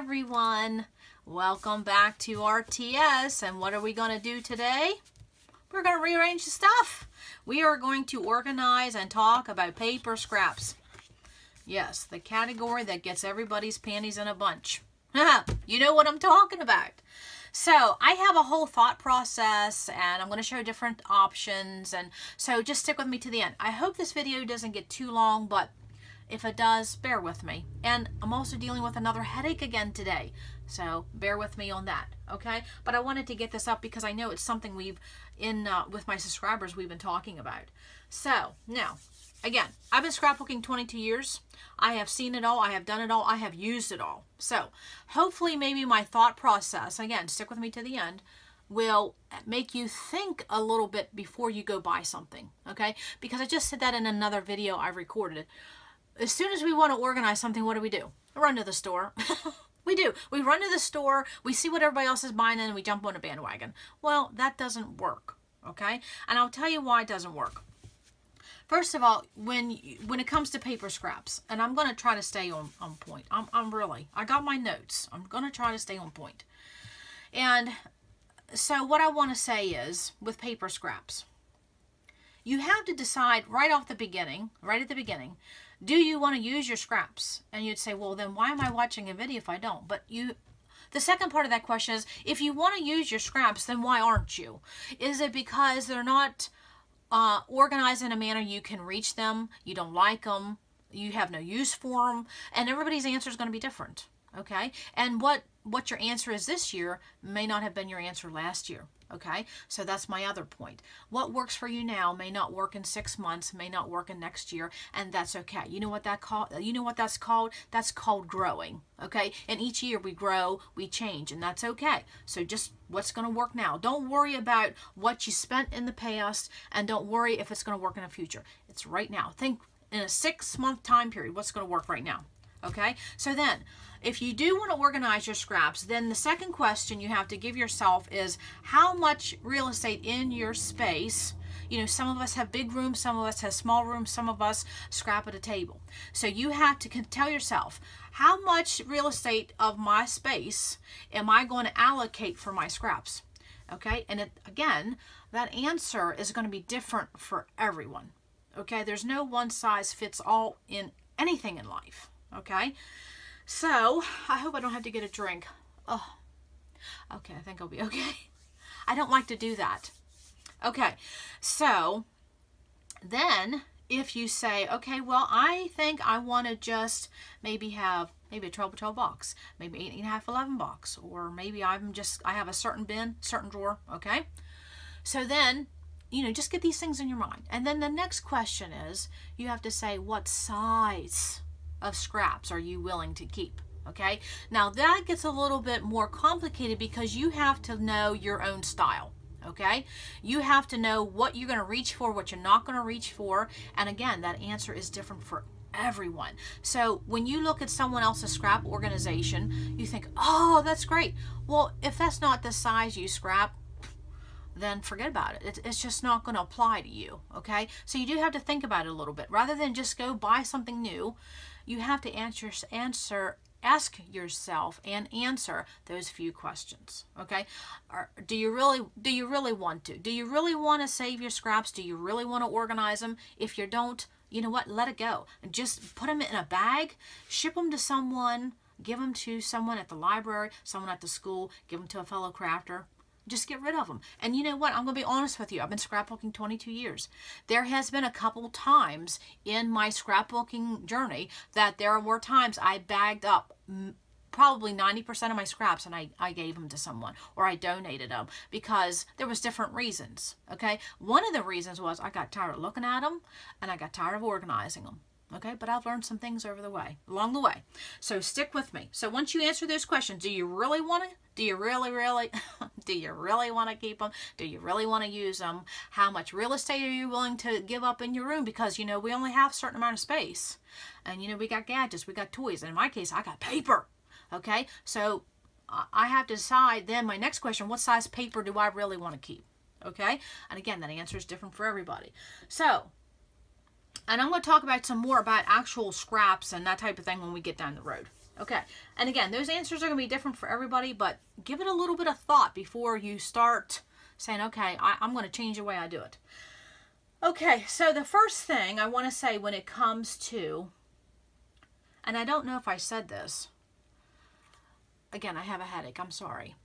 everyone. Welcome back to RTS. And what are we going to do today? We're going to rearrange the stuff. We are going to organize and talk about paper scraps. Yes, the category that gets everybody's panties in a bunch. You know what I'm talking about. So I have a whole thought process and I'm going to show different options, and so just stick with me to the end. I hope this video doesn't get too long, but if it does, bear with me. And I'm also dealing with another headache again today, so bear with me on that, okay? But I wanted to get this up because I know it's something we've, with my subscribers, we've been talking about. So now, again, I've been scrapbooking 22 years. I have seen it all. I have done it all. I have used it all. So hopefully maybe my thought process, again, stick with me to the end, will make you think a little bit before you go buy something, okay? Because I just said that in another video I recorded. As soon as we want to organize something, what do? We run to the store. We do. We run to the store, we see what everybody else is buying, and we jump on a bandwagon. Well, that doesn't work, okay? And I'll tell you why it doesn't work. First of all, when it comes to paper scraps, and I'm going to try to stay on point. I got my notes. I'm going to try to stay on point. And so what I want to say is, with paper scraps, you have to decide right at the beginning, do you want to use your scraps? And you'd say, well, then why am I watching a video if I don't? But the second part of that question is, if you want to use your scraps, then why aren't you? Is it because they're not organized in a manner you can reach them, you don't like them, you have no use for them? And everybody's answer is going to be different, okay? And what your answer is this year may not have been your answer last year, okay? So that's my other point. What works for you now may not work in 6 months, may not work in next year, and that's okay. You know what that's called? That's called growing, okay? And each year we grow, we change, and that's okay. So just what's going to work now. Don't worry about what you spent in the past, and don't worry if it's going to work in the future. It's right now. Think in a 6-month time period, what's going to work right now, okay? So then, if you do want to organize your scraps, then the second question you have to give yourself is, how much real estate in your space? You know, some of us have big rooms, some of us have small rooms, some of us scrap at a table. So you have to tell yourself, how much real estate of my space am I going to allocate for my scraps? Okay, and again, that answer is going to be different for everyone. Okay, there's no one size fits all in anything in life. Okay. So, I hope I don't have to get a drink. Oh, okay, I think I'll be okay. I don't like to do that. Okay, so then if you say, okay, well, I think I want to just maybe have a 12 by 12 box, maybe 8.5, 11 box, or maybe I have a certain bin, certain drawer, okay? So then, you know, just get these things in your mind. And then the next question is, you have to say, what size of scraps are you willing to keep? Okay, now that gets a little bit more complicated because you have to know your own style. Okay, you have to know what you're going to reach for, what you're not going to reach for, and again, that answer is different for everyone. So when you look at someone else's scrap organization, you think, oh, that's great. Well, if that's not the size you scrap, then forget about it. It's just not going to apply to you, okay? So you do have to think about it a little bit. Rather than just go buy something new, you have to ask yourself and answer those few questions, okay? Do you really want to? Do you really want to save your scraps? Do you really want to organize them? If you don't, you know what? Let it go. And just put them in a bag, ship them to someone, give them to someone at the library, someone at the school, give them to a fellow crafter. Just get rid of them. And you know what? I'm going to be honest with you. I've been scrapbooking 22 years. There has been a couple times in my scrapbooking journey that there were times I bagged up probably 90% of my scraps and I gave them to someone, or I donated them because there was different reasons, okay? One of the reasons was I got tired of looking at them and I got tired of organizing them. Okay, but I've learned some things along the way. So stick with me. So once you answer those questions, do you really want to? Do you really want to keep them? Do you really want to use them? How much real estate are you willing to give up in your room? Because, you know, we only have a certain amount of space. And, you know, we got gadgets, we got toys. And in my case, I got paper. Okay, so I have to decide then my next question, what size paper do I really want to keep? Okay, and again, that answer is different for everybody. So, and I'm going to talk about some more about actual scraps and that type of thing when we get down the road. Okay, and again, those answers are going to be different for everybody, but give it a little bit of thought before you start saying, okay, I'm going to change the way I do it. Okay, so the first thing I want to say when it comes to, and I don't know if I said this, again, I have a headache, I'm sorry.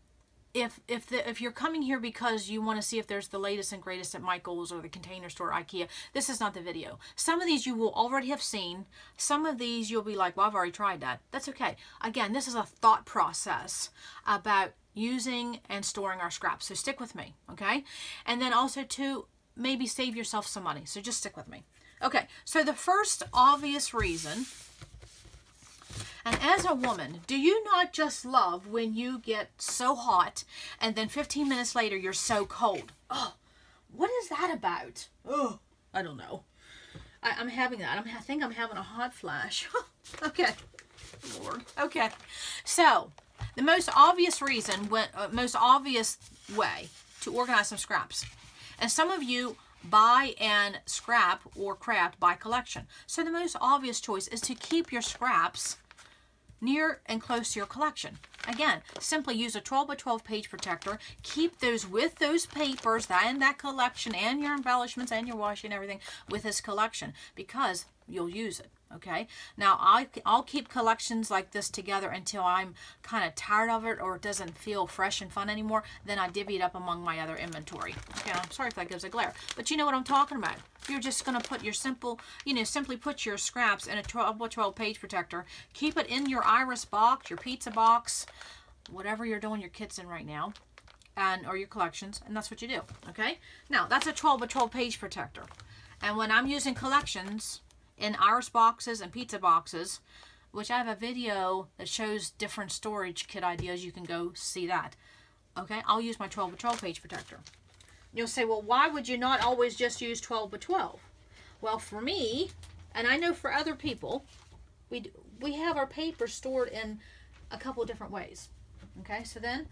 If you're coming here because you want to see if there's the latest and greatest at Michael's or the Container Store, IKEA, this is not the video. Some of these you will already have seen. Some of these you'll be like, well, I've already tried that. That's okay. Again, this is a thought process about using and storing our scraps. So stick with me, okay? And then also to maybe save yourself some money. So just stick with me. Okay, so the first obvious reason, and as a woman, do you not just love when you get so hot and then 15 minutes later you're so cold? Oh, what is that about? Oh, I don't know. I'm having that. I think I'm having a hot flash. Okay, Lord. Okay, so the most obvious reason, most obvious way to organize some scraps. And some of you buy and scrap or craft by collection. So the most obvious choice is to keep your scraps near and close to your collection. Again, simply use a 12 by 12 page protector. Keep those with those papers and that collection and your embellishments and your washi and everything with this collection because you'll use it. Okay, now I'll keep collections like this together until I'm kind of tired of it or it doesn't feel fresh and fun anymore. Then I divvy it up among my other inventory. Okay, I'm sorry if that gives a glare, but you know what I'm talking about. You're just going to put your simply put your scraps in a 12 by 12 page protector. Keep it in your iris box, your pizza box, whatever you're doing your kits in right now, or your collections, and that's what you do. Okay, now that's a 12 by 12 page protector, and when I'm using collections in iris boxes and pizza boxes, which I have a video that shows different storage kit ideas, you can go see that. Okay, I'll use my 12 by 12 page protector. You'll say, well, why would you not always just use 12 by 12? Well, for me, and I know for other people, we have our paper stored in a couple different ways. Okay, so then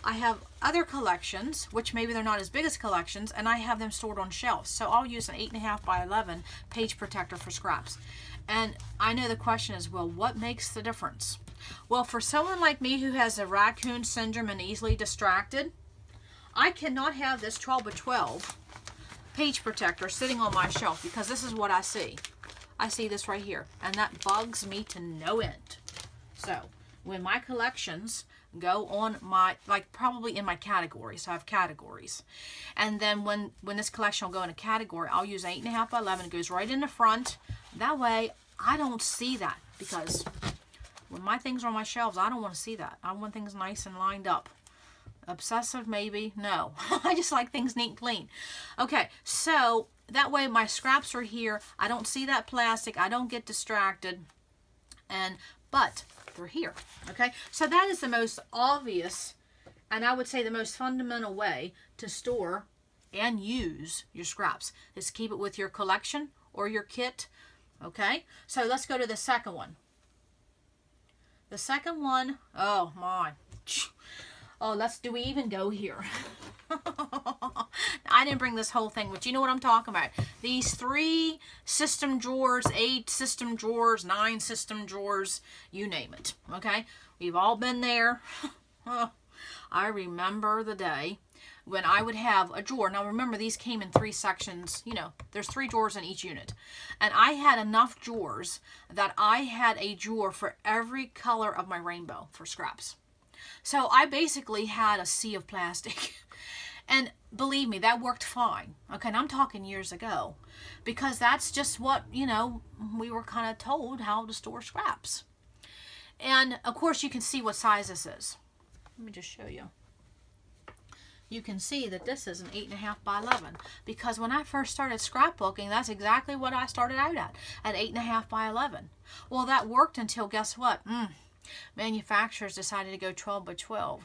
I have other collections, which maybe they're not as big as collections, and I have them stored on shelves. So I'll use an 8.5 by 11 page protector for scraps. And I know the question is, well, what makes the difference? Well, for someone like me who has a raccoon syndrome and easily distracted, I cannot have this 12 by 12 page protector sitting on my shelf because this is what I see. I see this right here, and that bugs me to no end. So when my collections go on my, probably in my categories. So I have categories. And then when this collection will go in a category, I'll use 8.5 by 11. It goes right in the front. That way, I don't see that because when my things are on my shelves, I don't want to see that. I want things nice and lined up. Obsessive, maybe? No. I just like things neat and clean. Okay, so that way my scraps are here. I don't see that plastic. I don't get distracted. But they're here. Okay, so that is the most obvious and I would say the most fundamental way to store and use your scraps is keep it with your collection or your kit. Okay, so let's go to the second one. The second one, oh my, oh, do we even go here? I didn't bring this whole thing, but you know what I'm talking about. These 3 system drawers, 8 system drawers, 9 system drawers, you name it, okay? We've all been there. I remember the day when I would have a drawer. Now remember, these came in 3 sections. You know, there's 3 drawers in each unit. And I had enough drawers that I had a drawer for every color of my rainbow for scraps. So I basically had a sea of plastic. And believe me, that worked fine. Okay, and I'm talking years ago. Because that's just what, you know, we were kind of told how to store scraps. And, of course, you can see what size this is. Let me just show you. You can see that this is an 8.5 by 11. Because when I first started scrapbooking, that's exactly what I started out at 8.5 by 11. Well, that worked until, guess what? Manufacturers decided to go 12 by 12.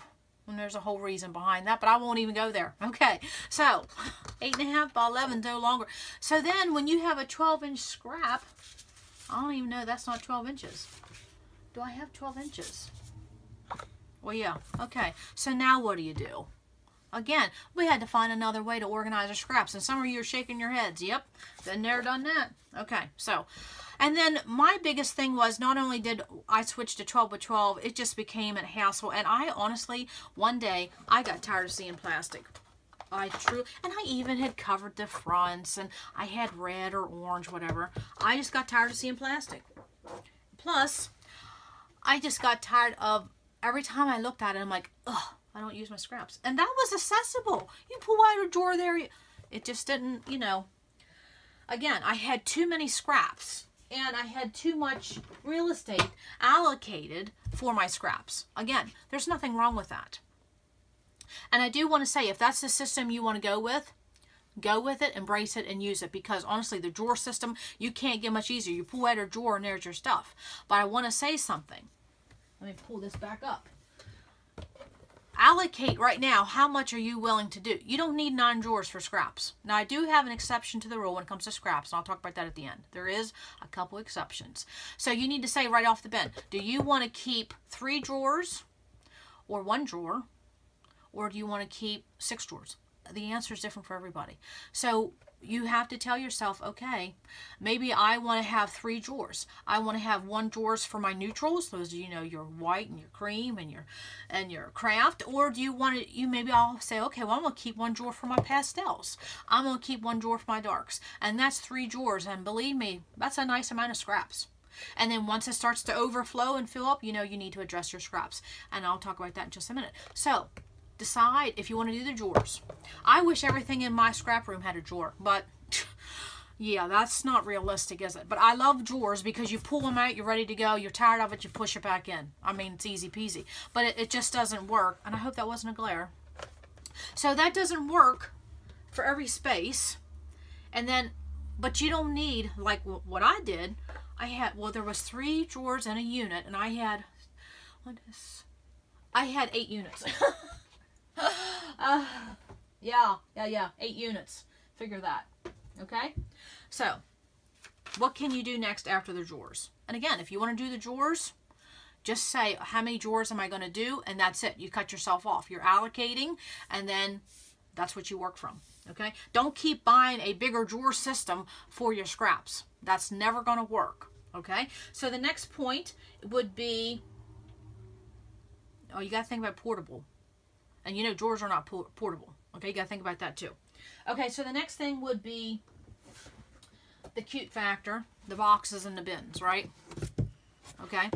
And there's a whole reason behind that, but I won't even go there. Okay, so 8.5 by 11 no longer. So then when you have a 12-inch scrap, I don't even know, that's not 12 inches. Do I have 12 inches? Well, yeah, okay. So now what do you do? Again, we had to find another way to organize our scraps. And some of you are shaking your heads. Yep, been there, done that. Okay, so And then my biggest thing was, not only did I switch to 12 by 12, it just became a hassle. And I honestly, one day, I got tired of seeing plastic. And I even had covered the fronts, and I had red or orange, whatever. I just got tired of seeing plastic. Plus, I just got tired of, every time I looked at it, I'm like, ugh, I don't use my scraps. And that was accessible. You pull out a drawer there, it just didn't, you know. Again, I had too many scraps, and I had too much real estate allocated for my scraps. Again, there's nothing wrong with that. And I do want to say, if that's the system you want to go with it, embrace it, and use it. Because honestly, the drawer system, you can't get much easier. You pull out a drawer and there's your stuff. But I want to say something. Let me pull this back up. Allocate right now, how much are you willing to do? You don't need 9 drawers for scraps. Now, I do have an exception to the rule when it comes to scraps, and I'll talk about that at the end. There is a couple exceptions. So you need to say right off the bat, do you want to keep 3 drawers or 1 drawer? Or do you want to keep 6 drawers? The answer is different for everybody. So you have to tell yourself, okay, maybe I want to have 3 drawers. I want to have 1 drawers for my neutrals, those, you know, your white and your cream and your craft. Or do you want to, maybe I'll say, okay, well, I'm going to keep 1 drawer for my pastels. I'm going to keep 1 drawer for my darks. And that's 3 drawers. And believe me, that's a nice amount of scraps. And then once it starts to overflow and fill up, you know, you need to address your scraps. And I'll talk about that in just a minute. So decide if you want to do the drawers. I wish everything in my scrap room had a drawer, but yeah, that's not realistic, is it? But I love drawers because you pull them out, you're ready to go, you're tired of it, you push it back in. I mean, it's easy peasy. But it just doesn't work, and I hope that wasn't a glare. So that doesn't work for every space. And then, but you don't need, like what I did, I had, well, there was 3 drawers in a unit, and I had 8 units. Yeah, 8 units. Figure that. Okay? So, what can you do next after the drawers? And again, if you want to do the drawers, just say, how many drawers am I going to do? And that's it. You cut yourself off. You're allocating, and then that's what you work from. Okay? Don't keep buying a bigger drawer system for your scraps. That's never going to work. Okay? So the next point would be, oh, you got to think about portable. And you know, drawers are not portable. Okay, you got to think about that too. Okay, so the next thing would be the cute factor, the boxes and the bins, right? Okay,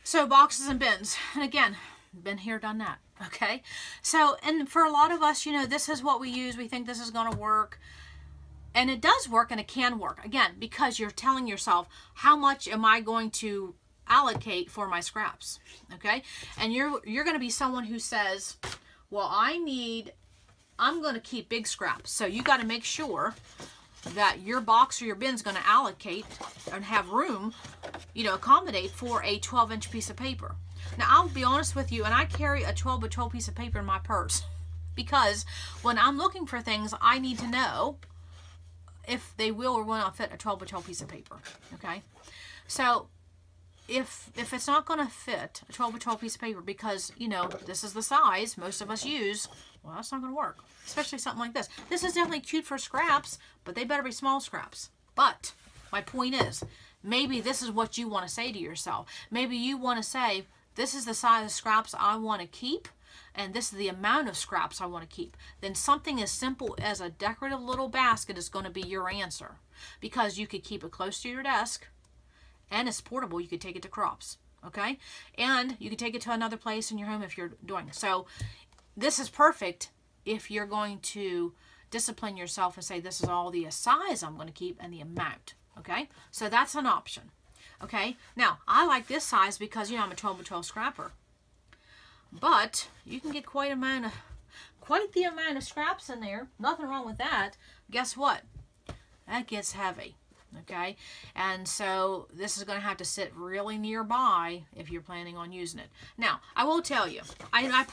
so boxes and bins. And again, been here, done that. Okay, so, and for a lot of us, you know, this is what we use. We think this is going to work. And it does work, and it can work. Again, because you're telling yourself, how much am I going to allocate for my scraps? Okay, and you're going to be someone who says, well, I'm going to keep big scraps. So you got to make sure that your box or your bin is going to allocate and have room, you know, accommodate for a 12-inch piece of paper. Now, I'll be honest with you, and I carry a 12 by 12 piece of paper in my purse because when I'm looking for things, I need to know if they will or will not fit a 12 by 12 piece of paper. Okay, so if it's not going to fit a 12 by 12 piece of paper because, you know, this is the size most of us use, well, that's not going to work. Especially something like this. This is definitely cute for scraps, but they better be small scraps. But my point is, maybe this is what you want to say to yourself. Maybe you want to say, this is the size of scraps I want to keep, and this is the amount of scraps I want to keep. Then something as simple as a decorative little basket is going to be your answer. Because you could keep it close to your desk, and it's portable. You could take it to crops, okay? And you could take it to another place in your home if you're doing. So this is perfect if you're going to discipline yourself and say, this is all the size I'm going to keep and the amount, okay? So that's an option, okay? Now, I like this size because, you know, I'm a 12 by 12 scrapper. But you can get quite the amount of scraps in there. Nothing wrong with that. Guess what? That gets heavy. Okay, and so this is going to have to sit really nearby if you're planning on using it. Now, I will tell you, I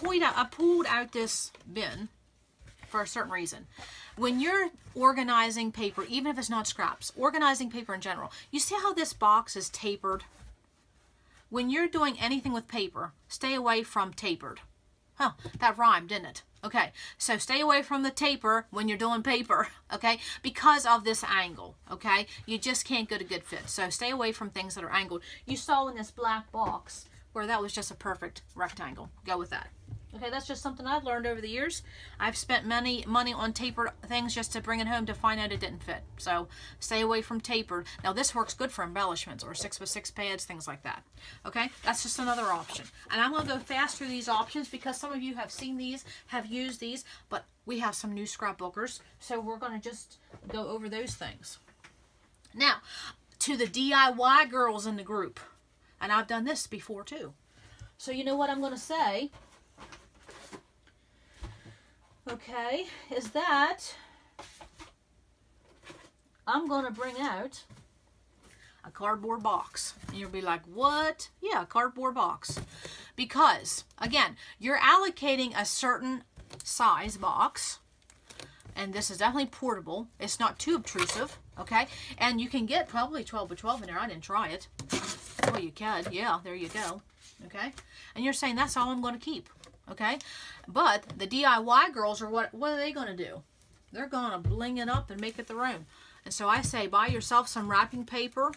pulled out this bin for a certain reason. When you're organizing paper, even if it's not scraps, organizing paper in general, you see how this box is tapered? When you're doing anything with paper, stay away from tapered. Huh, that rhymed, didn't it? Okay, so stay away from the taper when you're doing paper, okay, because of this angle, okay? You just can't get a good fit, so stay away from things that are angled. You saw in this black box where that was just a perfect rectangle. Go with that. Okay, that's just something I've learned over the years. I've spent money on tapered things just to bring it home to find out it didn't fit. So stay away from tapered. Now this works good for embellishments or 6x6 pads, things like that. Okay, that's just another option. And I'm going to go fast through these options because some of you have seen these, have used these, but we have some new scrapbookers. So we're going to just go over those things. Now, to the DIY girls in the group, and I've done this before too. So you know what I'm going to say? Okay, is that I'm going to bring out a cardboard box. And you'll be like, what? Yeah, a cardboard box. Because, again, you're allocating a certain size box. And this is definitely portable. It's not too obtrusive, okay? And you can get probably 12 by 12 in there. I didn't try it. Well, you can. Yeah, there you go. Okay? And you're saying that's all I'm going to keep. Okay, but the DIY girls are what are they going to do? They're going to bling it up and make it their own. And so I say buy yourself some wrapping paper.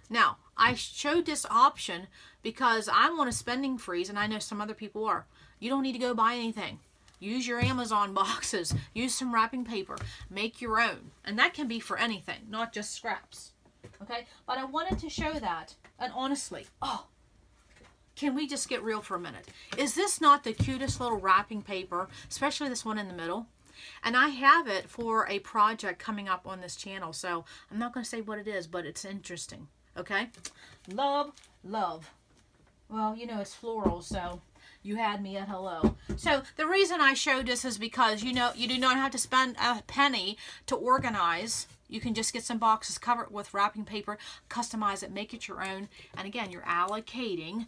Now, I showed this option because I'm on a spending freeze and I know some other people are. You don't need to go buy anything. Use your Amazon boxes. Use some wrapping paper. Make your own. And that can be for anything, not just scraps. Okay, but I wanted to show that. And honestly, oh, can we just get real for a minute? Is this not the cutest little wrapping paper, especially this one in the middle? And I have it for a project coming up on this channel, so I'm not going to say what it is, but it's interesting, okay? Love, love. Well, you know, it's floral, so you had me at hello. So the reason I showed this is because, you know, you do not have to spend a penny to organize. You can just get some boxes, cover it with wrapping paper, customize it, make it your own. And again, you're allocating.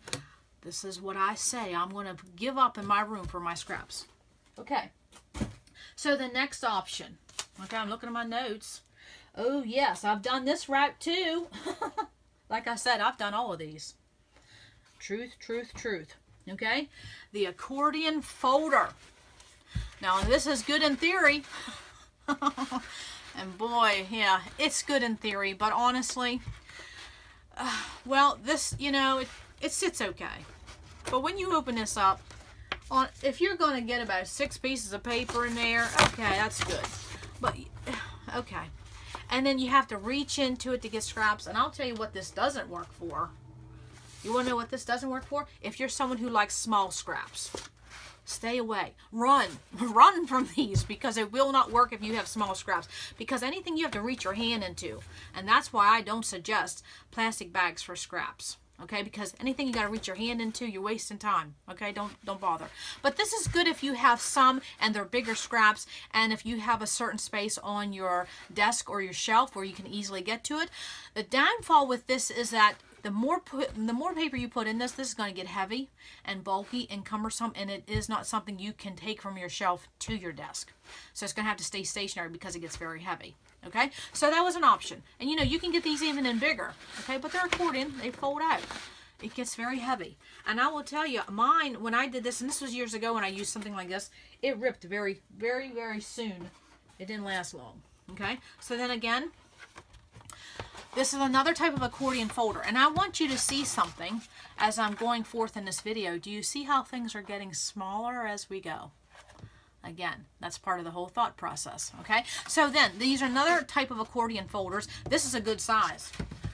This is what I say. I'm going to give up in my room for my scraps. Okay. So the next option. Okay, I'm looking at my notes. Oh, yes. I've done this route too. Like I said, I've done all of these. Truth, truth, truth. Okay. The accordion folder. Now, this is good in theory. And boy, yeah, it's good in theory. But honestly, well, this, you know, it sits okay. But when you open this up, if you're going to get about 6 pieces of paper in there, okay, that's good. But, okay. And then you have to reach into it to get scraps. And I'll tell you what this doesn't work for. You want to know what this doesn't work for? If you're someone who likes small scraps. Stay away. Run. Run from these because it will not work if you have small scraps. Because anything you have to reach your hand into. And that's why I don't suggest plastic bags for scraps. Okay, because anything you got to reach your hand into, you're wasting time. Okay, don't bother. But this is good if you have some and they're bigger scraps, and if you have a certain space on your desk or your shelf where you can easily get to it. The downfall with this is that the more paper you put in this is going to get heavy and bulky and cumbersome, and it is not something you can take from your shelf to your desk. So it's going to have to stay stationary because it gets very heavy. Okay, so that was an option. And you know, you can get these even in bigger. Okay, but they're accordion, they fold out. It gets very heavy. And I will tell you, mine, when I did this, and this was years ago when I used something like this, it ripped very, very, very soon. It didn't last long. Okay, so then again, this is another type of accordion folder. And I want you to see something as I'm going forth in this video. Do you see how things are getting smaller as we go? Again, that's part of the whole thought process, okay? So then, these are another type of accordion folders. This is a good size.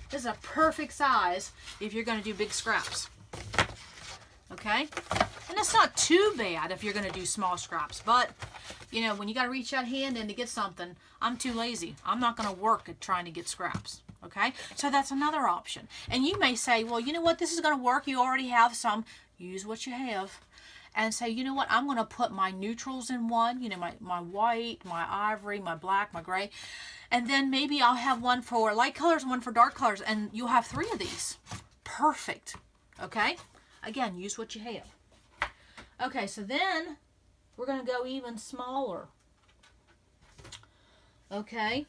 This is a perfect size if you're going to do big scraps, okay? And it's not too bad if you're going to do small scraps, but, you know, when you got to reach that hand in to get something, I'm too lazy. I'm not going to work at trying to get scraps, okay? So that's another option. And you may say, well, you know what? This is going to work. You already have some. Use what you have. And say, you know what, I'm going to put my neutrals in one, you know, my white, my ivory, my black, my gray. And then maybe I'll have one for light colors, one for dark colors, and you'll have 3 of these. Perfect. Okay? Again, use what you have. Okay, so then we're going to go even smaller. Okay?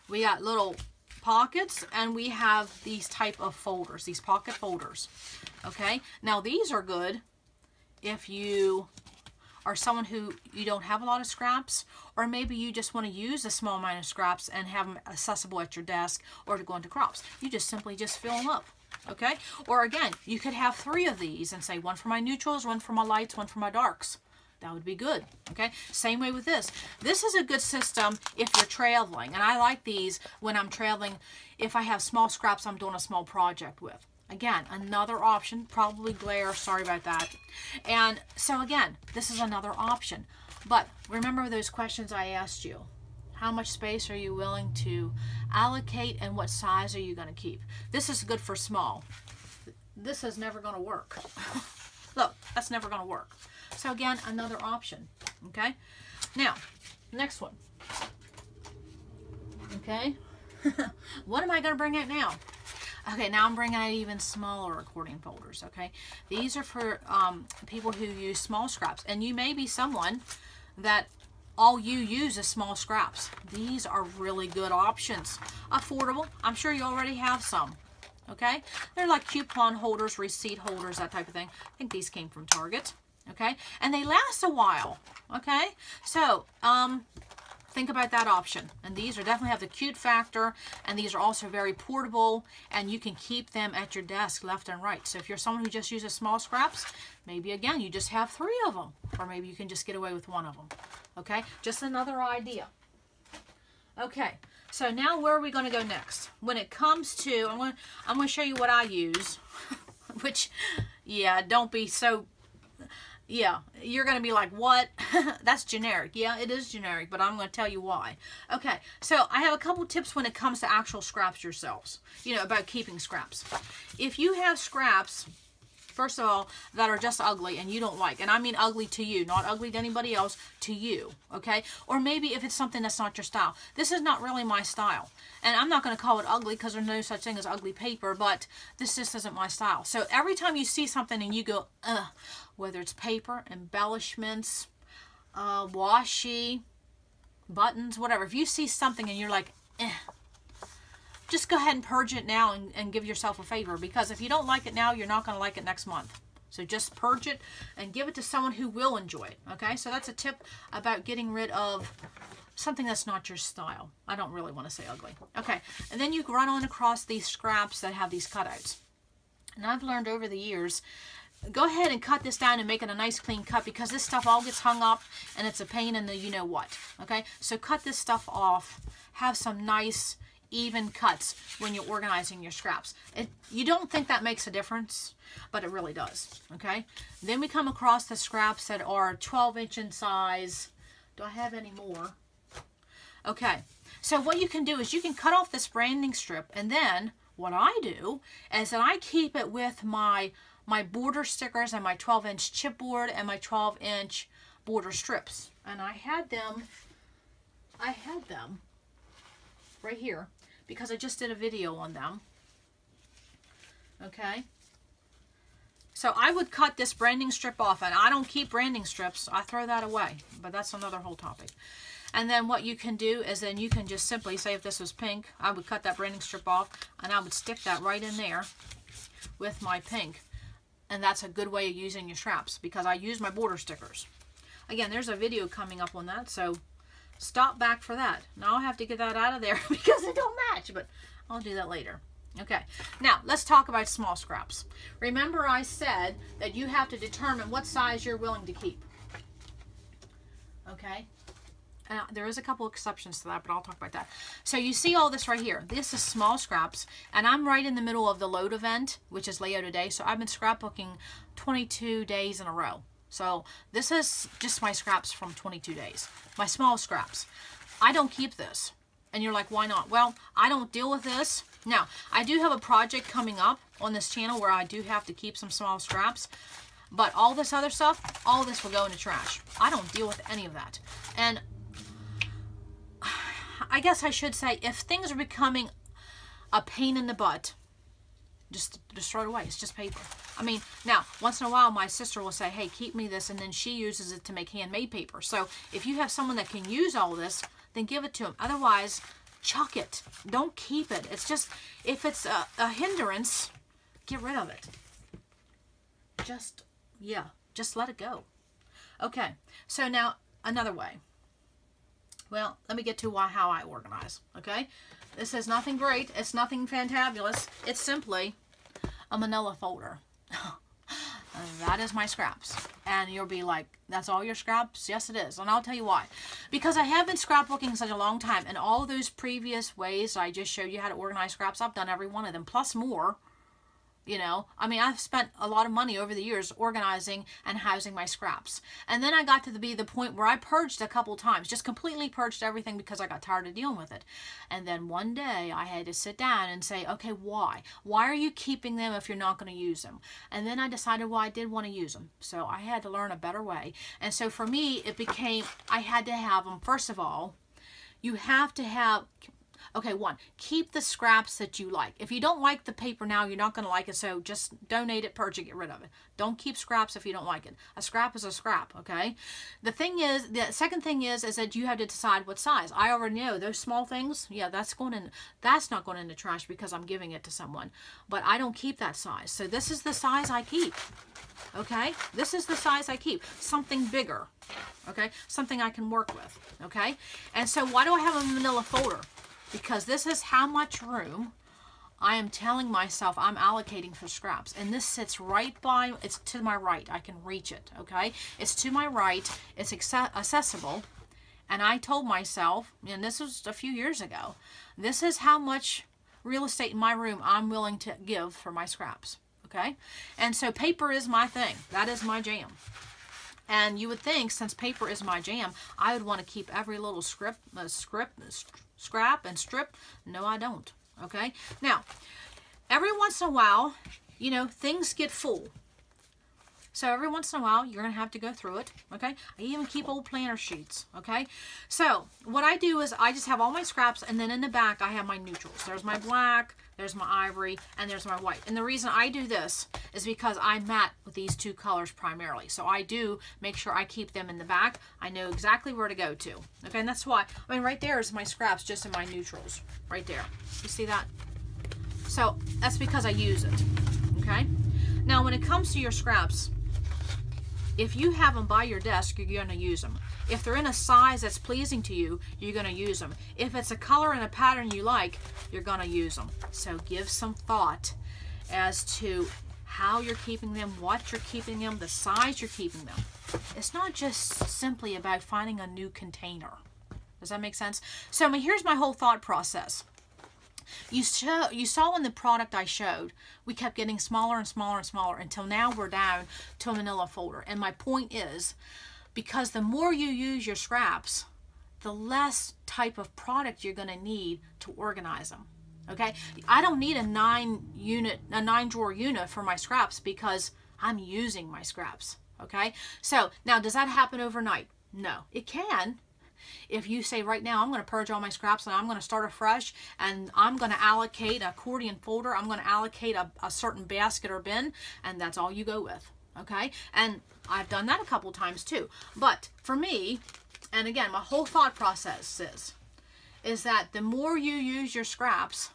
We got little pockets, and we have these type of folders, these pocket folders. Okay? Now, these are good if you are someone who you don't have a lot of scraps, or maybe you just want to use a small amount of scraps and have them accessible at your desk or to go into crops. You just simply just fill them up, okay? Or again, you could have 3 of these and say 1 for my neutrals, 1 for my lights, 1 for my darks. That would be good, okay? Same way with this. This is a good system if you're traveling, and I like these when I'm traveling. If I have small scraps I'm doing a small project with. Again, another option, probably glare, sorry about that. And so again, this is another option. But remember those questions I asked you. How much space are you willing to allocate and what size are you going to keep? This is good for small. This is never going to work. Look, that's never going to work. So again, another option, okay? Now, next one. Okay? What am I going to bring out now? Okay, now I'm bringing out even smaller accordion folders, okay? These are for people who use small scraps. And you may be someone that all you use is small scraps. These are really good options. Affordable. I'm sure you already have some, okay? They're like coupon holders, receipt holders, that type of thing. I think these came from Target, okay? And they last a while, okay? So, think about that option. And these are definitely have the cute factor, and these are also very portable, and you can keep them at your desk left and right. So if you're someone who just uses small scraps, maybe again you just have 3 of them, or maybe you can just get away with 1 of them. Okay, just another idea. Okay, so now where are we going to go next? When it comes to, I'm going to show you what I use, which, yeah, don't be so. Yeah, you're going to be like, what? That's generic. Yeah, it is generic, but I'm going to tell you why. Okay, so I have a couple tips when it comes to actual scraps yourselves, you know, about keeping scraps. If you have scraps, first of all, that are just ugly and you don't like, and I mean ugly to you, not ugly to anybody else, to you, okay? Or maybe if it's something that's not your style. This is not really my style. And I'm not going to call it ugly because there's no such thing as ugly paper, but this just isn't my style. So every time you see something and you go, ugh, whether it's paper, embellishments, washi, buttons, whatever. If you see something and you're like, eh, just go ahead and purge it now and give yourself a favor. Because if you don't like it now, you're not going to like it next month. So just purge it and give it to someone who will enjoy it. Okay, so that's a tip about getting rid of something that's not your style. I don't really want to say ugly. Okay, and then you run on across these scraps that have these cutouts. And I've learned over the years, go ahead and cut this down and make it a nice clean cut, because this stuff all gets hung up and it's a pain in the you-know-what. Okay, so cut this stuff off. Have some nice even cuts when you're organizing your scraps. You don't think that makes a difference, but it really does. Okay, then we come across the scraps that are 12-inch in size. Do I have any more? Okay, so what you can do is you can cut off this branding strip, and then what I do is that I keep it with my border stickers and my 12-inch chipboard and my 12-inch border strips. And I had them right here because I just did a video on them. Okay, so I would cut this branding strip off, and I don't keep branding strips. I throw that away, but that's another whole topic. And then what you can do is then you can just simply say, if this was pink, I would cut that branding strip off and I would stick that right in there with my pink. And that's a good way of using your scraps, because I use my border stickers. Again, there's a video coming up on that, so stop back for that. Now I'll have to get that out of there because it don't match, but I'll do that later. Okay, now let's talk about small scraps. Remember I said that you have to determine what size you're willing to keep. Okay, there is a couple exceptions to that, but I'll talk about that. So you see all this right here. This is small scraps, and I'm right in the middle of the load event, which is layout day. So I've been scrapbooking 22 days in a row. So this is just my scraps from 22 days. My small scraps. I don't keep this. And you're like, why not? Well, I don't deal with this. Now, I do have a project coming up on this channel where I do have to keep some small scraps. But all this other stuff, all this will go in the trash. I don't deal with any of that. And I guess I should say, if things are becoming a pain in the butt, just throw it away. It's just paper. I mean, now, once in a while, my sister will say, hey, keep me this, and then she uses it to make handmade paper. So if you have someone that can use all this, then give it to them. Otherwise, chuck it. Don't keep it. It's just, if it's a hindrance, get rid of it. Just, yeah, Just let it go. Okay, so now another way. Well, let me get to how I organize, okay? This is nothing great. It's nothing fantabulous. It's simply a manila folder. That is my scraps. And you'll be like, that's all your scraps? Yes, it is. And I'll tell you why. Because I have been scrapbooking such a long time, and all of those previous ways I just showed you how to organize scraps, I've done every one of them, plus more. You know, I mean, I've spent a lot of money over the years organizing and housing my scraps. And then I got to be the point where I purged a couple times, just completely purged everything because I got tired of dealing with it. And then one day I had to sit down and say, okay, why? Why are you keeping them if you're not going to use them? And then I decided, well, I did want to use them. So I had to learn a better way. And so for me, it became, I had to have them. First of all, you have to have... Okay, one, keep the scraps that you like. If you don't like the paper now, you're not going to like it, so just donate it, purge it, get rid of it. Don't keep scraps if you don't like it. A scrap is a scrap, okay? The second thing is that you have to decide what size. I already know those small things, yeah, that's not going in the trash because I'm giving it to someone. But I don't keep that size. So this is the size I keep. Okay? This is the size I keep. Something bigger. Okay? Something I can work with. Okay? And so why do I have a manila folder? Because this is how much room I am telling myself I'm allocating for scraps. And this sits right by, it's to my right. I can reach it, okay? It's to my right. It's accessible. And I told myself, and this was a few years ago, this is how much real estate in my room I'm willing to give for my scraps, okay? And so paper is my thing. That is my jam. And you would think, since paper is my jam, I would want to keep every little scrap and strip. No, I don't. Okay? Now, every once in a while, you know, things get full. So every once in a while, you're going to have to go through it. Okay? I even keep old planner sheets. Okay? So what I do is I just have all my scraps, and then in the back, I have my neutrals. There's my black, there's my ivory, and there's my white. And the reason I do this is because I matte with these two colors primarily. So I do make sure I keep them in the back. I know exactly where to go to. Okay, and that's why, I mean, right there is my scraps just in my neutrals. Right there. You see that? So that's because I use it. Okay? Now, when it comes to your scraps, if you have them by your desk, you're going to use them. If they're in a size that's pleasing to you, you're going to use them. If it's a color and a pattern you like, you're going to use them. So give some thought as to how you're keeping them, what you're keeping them, the size you're keeping them. It's not just simply about finding a new container. Does that make sense? So I mean, here's my whole thought process. You saw in the product I showed, we kept getting smaller and smaller and smaller until now we're down to a manila folder. And my point is, because the more you use your scraps, the less type of product you're going to need to organize them. Okay? I don't need a 9 drawer unit for my scraps because I'm using my scraps. Okay? So now, does that happen overnight? No. It can. If you say right now, I'm going to purge all my scraps and I'm going to start afresh and I'm going to allocate an accordion folder, I'm going to allocate a certain basket or bin, and that's all you go with. Okay? And I've done that a couple times too. But for me, and again, my whole thought process is that the more you use your scraps,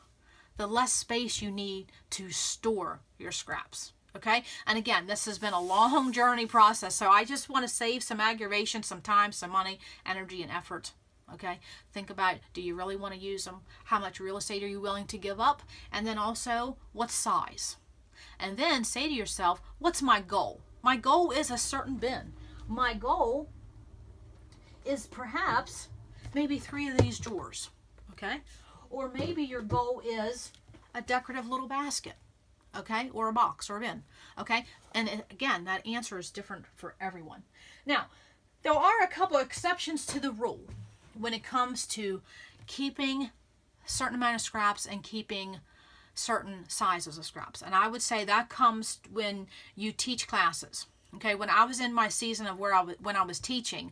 the less space you need to store your scraps. Okay? And again, this has been a long journey process, so I just want to save some aggravation, some time, some money, energy, and effort. Okay? Think about, do you really want to use them? How much real estate are you willing to give up? And then also, what size? And then say to yourself, what's my goal? My goal is a certain bin. My goal is perhaps maybe 3 of these drawers. Okay? Or maybe your goal is a decorative little basket. Okay, or a box or a bin. Okay, and again, that answer is different for everyone. Now, there are a couple of exceptions to the rule when it comes to keeping a certain amount of scraps and keeping certain sizes of scraps. And I would say that comes when you teach classes. Okay, when I was in my season of when I was teaching,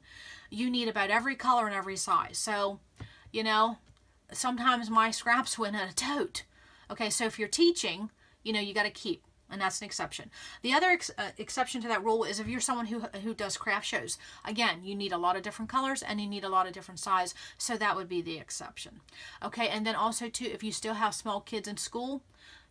you need about every color and every size. So, you know, sometimes my scraps went in a tote. Okay, so if you're teaching, you know, you got to keep, and that's an exception. The other exception to that rule is if you're someone who does craft shows. Again, you need a lot of different colors and you need a lot of different size, so that would be the exception. Okay, and then also too, if you still have small kids in school,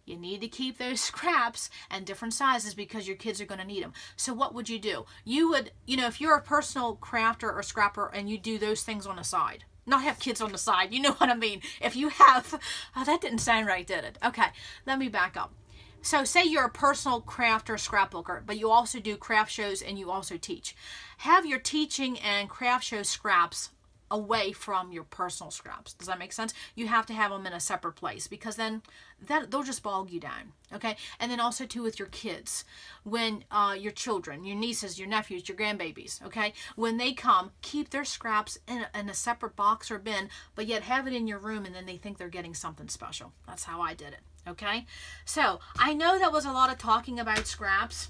You need to keep those scraps and different sizes because your kids are going to need them. So what would you do? You would, if you're a personal crafter or scrapper and you do those things on the side. Not have kids on the side, you know what I mean. If you have, oh, that didn't sound right, did it? Okay, let me back up. So say you're a personal crafter, scrapbooker, but you also do craft shows and you also teach. Have your teaching and craft show scraps away from your personal scraps. Does that make sense? You have to have them in a separate place because then they'll just bog you down. Okay? And then also too with your kids. When your children, your nieces, your nephews, your grandbabies, okay? When they come, keep their scraps in a separate box or bin, but yet have it in your room and then they think they're getting something special. That's how I did it. Okay? So I know that was a lot of talking about scraps.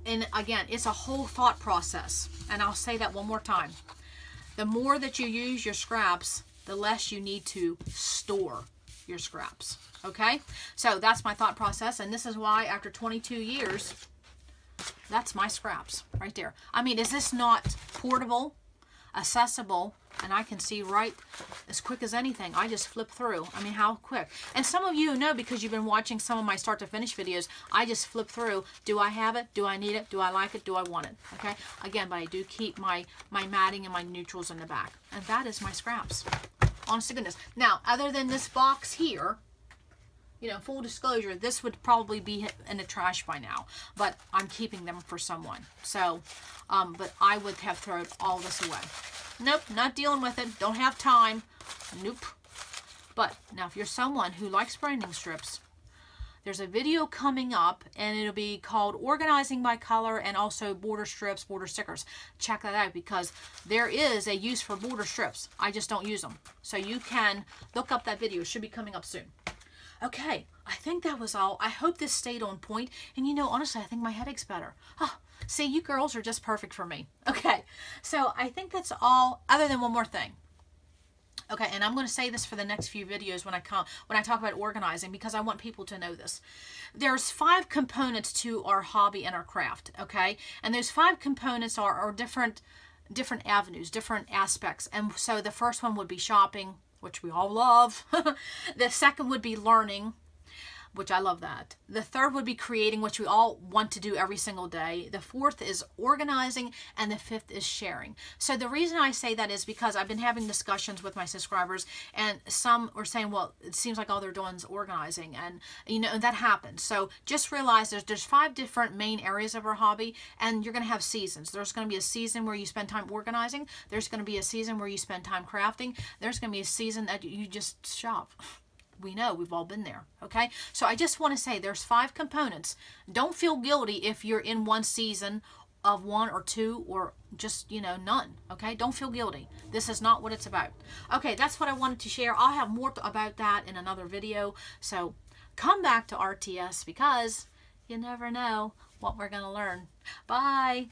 And again, it's a whole thought process. And I'll say that one more time. The more that you use your scraps, the less you need to store your scraps. Okay? So that's my thought process. And this is why after 22 years, that's my scraps right there. I mean, is this not portable, accessible, and I can see right as quick as anything. I just flip through. I mean, how quick? And some of you know because you've been watching some of my start to finish videos, I just flip through. Do I have it? Do I need it? Do I like it? Do I want it? Okay? Again, but I do keep my matting and my neutrals in the back. And that is my scraps. Honest to goodness. Now, other than this box here, full disclosure, this would probably be in the trash by now. But I'm keeping them for someone. So, but I would have thrown all this away. Nope, not dealing with it. Don't have time. Nope. But now if you're someone who likes branding strips, there's a video coming up and it'll be called Organizing by Color and also border strips, border stickers. Check that out because there is a use for border strips. I just don't use them. So you can look up that video. It should be coming up soon. Okay, I think that was all. I hope this stayed on point. And honestly, I think my headache's better. Oh, see, you girls are just perfect for me. Okay, so I think that's all other than one more thing. Okay, and I'm going to say this for the next few videos when I talk about organizing because I want people to know this. There's 5 components to our hobby and our craft, okay? And those 5 components are different avenues, different aspects. And so the first one would be shopping, which we all love. The second would be learning, which I love that. The third would be creating, which we all want to do every single day. The fourth is organizing, and the fifth is sharing. So the reason I say that is because I've been having discussions with my subscribers, and some are saying, well, it seems like all they're doing is organizing, and and that happens. So just realize there's 5 different main areas of our hobby, and you're going to have seasons. There's going to be a season where you spend time organizing. There's going to be a season where you spend time crafting. There's going to be a season that you just shop. We know, we've all been there, okay? So I just want to say there's 5 components. Don't feel guilty if you're in one season of 1 or 2 or just, none, okay? Don't feel guilty. This is not what it's about. Okay, that's what I wanted to share. I'll have more about that in another video. So come back to RTS because you never know what we're going to learn. Bye.